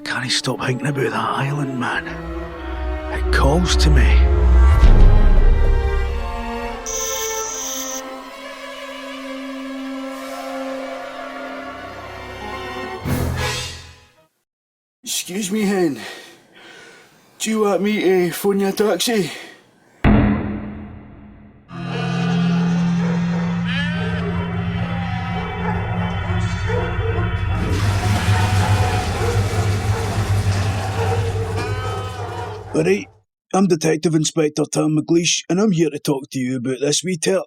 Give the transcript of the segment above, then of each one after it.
can't stop thinking about that island, man. It calls to me. Excuse me, hen. Do you want me to phone you a taxi? Alright, I'm Detective Inspector Tam McGleish, and I'm here to talk to you about this wee tale.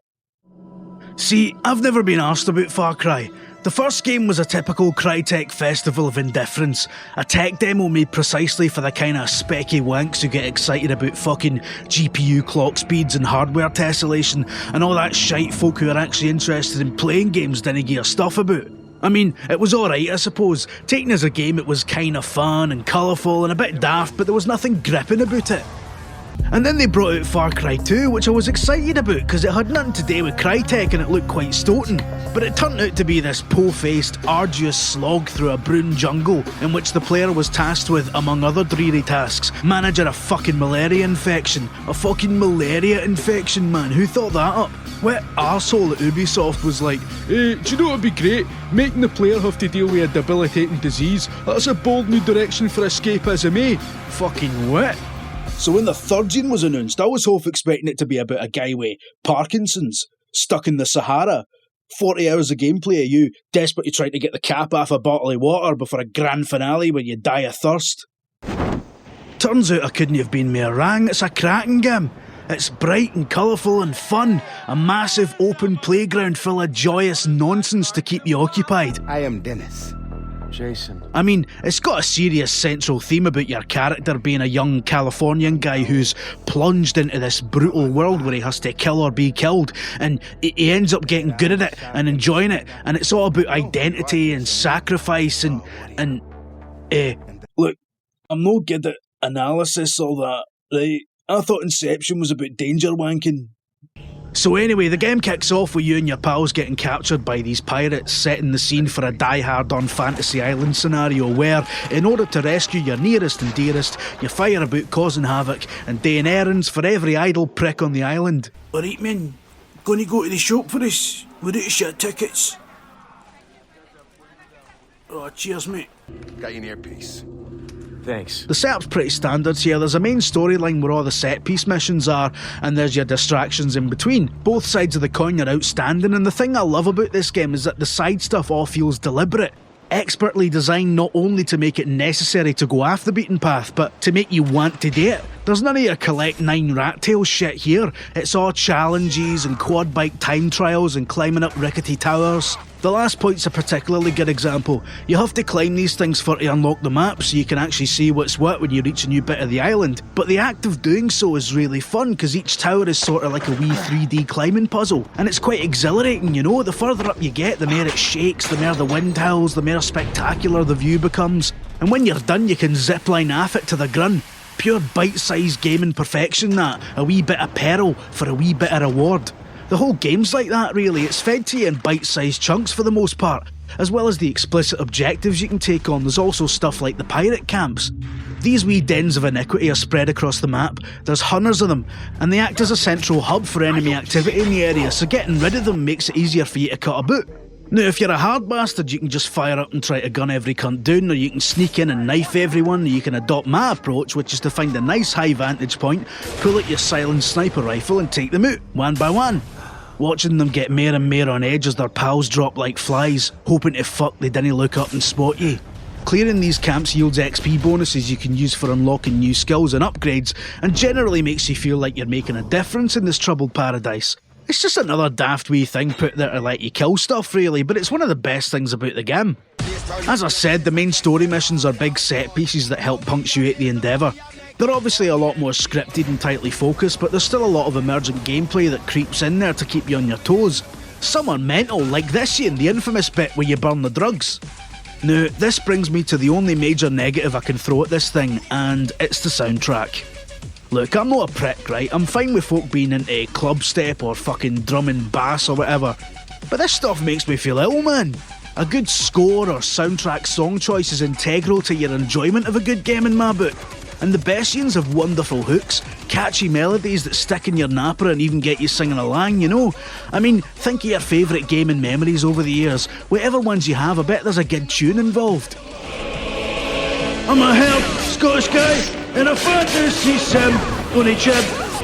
See, I've never been asked about Far Cry. The first game was a typical Crytek festival of indifference, a tech demo made precisely for the kind of specky wanks who get excited about fucking GPU clock speeds and hardware tessellation and all that shite folk who are actually interested in playing games didn't give a stuff about. I mean, it was alright I suppose. Taken as a game it was kinda fun and colourful and a bit daft, but there was nothing gripping about it. And then they brought out Far Cry 2, which I was excited about because it had nothing to do with Crytek and it looked quite stoating. But it turned out to be this po-faced, arduous slog through a brune jungle in which the player was tasked with, among other dreary tasks, managing a fucking malaria infection. A fucking malaria infection, man, who thought that up? What arsehole at Ubisoft was like, do you know what would be great? Making the player have to deal with a debilitating disease. That's a bold new direction for escapism, eh? Fucking what? So when the third gen was announced, I was half expecting it to be about a guy with Parkinson's, stuck in the Sahara. 40 hours of gameplay of you desperately trying to get the cap off a bottle of water before a grand finale where you die of thirst. Turns out I couldn't have been more wrong. It's a cracking game. It's bright and colourful and fun. A massive open playground full of joyous nonsense to keep you occupied. I am Dennis. Jason. I mean, it's got a serious central theme about your character being a young Californian guy who's plunged into this brutal world where he has to kill or be killed, and he ends up getting good at it and enjoying it, and it's all about identity and sacrifice and Look, I'm no good at analysis or that, right? I thought Inception was about danger wanking. So anyway, the game kicks off with you and your pals getting captured by these pirates, setting the scene for a die-hard on Fantasy Island scenario where, in order to rescue your nearest and dearest, you fire about causing havoc and doing errands for every idle prick on the island. Alright men, gonna go to the shop for this. We're out of shit tickets. Oh, cheers mate. Got you an earpiece. Thanks. The setup's pretty standard here. There's a main storyline where all the set-piece missions are, and there's your distractions in between. Both sides of the coin are outstanding, and the thing I love about this game is that the side stuff all feels deliberate. Expertly designed not only to make it necessary to go off the beaten path, but to make you want to do it. There's none of your collect 9 rat tail shit here. It's all challenges and quad bike time trials and climbing up rickety towers. The last point's a particularly good example. You have to climb these things for to unlock the map so you can actually see what's what when you reach a new bit of the island. But the act of doing so is really fun because each tower is sort of like a wee 3D climbing puzzle. And it's quite exhilarating, you know. The further up you get, the more it shakes, the more the wind howls, the more spectacular the view becomes. And when you're done, you can zipline off it to the grun. Pure bite-sized gaming perfection that. A wee bit of peril for a wee bit of reward. The whole game's like that really, it's fed to you in bite-sized chunks for the most part. As well as the explicit objectives you can take on, there's also stuff like the pirate camps. These wee dens of iniquity are spread across the map, there's hundreds of them, and they act as a central hub for enemy activity in the area, so getting rid of them makes it easier for you to cut about. Now if you're a hard bastard you can just fire up and try to gun every cunt down, or you can sneak in and knife everyone, or you can adopt my approach, which is to find a nice high vantage point, pull out your silent sniper rifle and take them out, one by one. Watching them get more and more on edge as their pals drop like flies, hoping to fuck they didn't look up and spot you. Clearing these camps yields XP bonuses you can use for unlocking new skills and upgrades, and generally makes you feel like you're making a difference in this troubled paradise. It's just another daft wee thing put there to let you kill stuff really, but it's one of the best things about the game. As I said, the main story missions are big set pieces that help punctuate the endeavour. They're obviously a lot more scripted and tightly focused, but there's still a lot of emergent gameplay that creeps in there to keep you on your toes. Some are mental, like this scene, the infamous bit where you burn the drugs. Now, this brings me to the only major negative I can throw at this thing, and it's the soundtrack. Look, I'm not a prick, right? I'm fine with folk being into club step or fucking drum and bass or whatever, but this stuff makes me feel ill, man. A good score or soundtrack song choice is integral to your enjoyment of a good game in my book. And the Bessians have wonderful hooks, catchy melodies that stick in your napper and even get you singing along, you know? I mean, think of your favourite gaming memories over the years. Whatever ones you have, I bet there's a good tune involved. I'm a help, Scottish guy, in a fantasy sim. Only chip,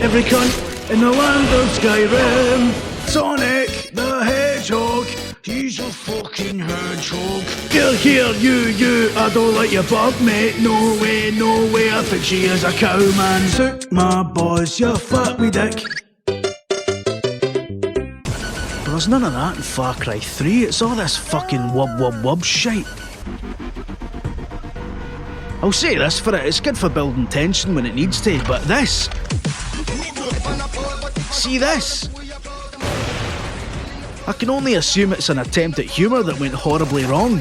every cunt in the land of Skyrim. Sonic the Hedgehog, he's a fucking hedgehog. Here, you, I don't like your bug, mate. No way, I think she is a cow, man. Suit my boys, you fuck me dick. But there's none of that in Far Cry 3, it's all this fucking wub shite. I'll say this for it, it's good for building tension when it needs to, but this... See this? I can only assume it's an attempt at humour that went horribly wrong.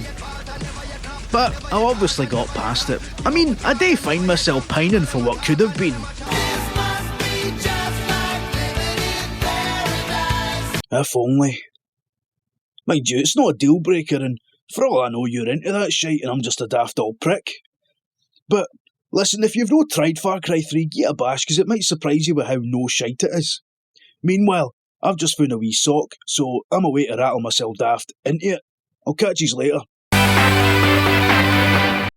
But I obviously got past it. I mean, I do find myself pining for what could have been. If only. Mind you, it's not a deal breaker, and for all I know you're into that shite and I'm just a daft old prick. But listen, if you've not tried Far Cry 3, get a bash, because it might surprise you with how no shite it is. Meanwhile, I've just found a wee sock, so I'm away to rattle myself daft into it. I'll catch yous later.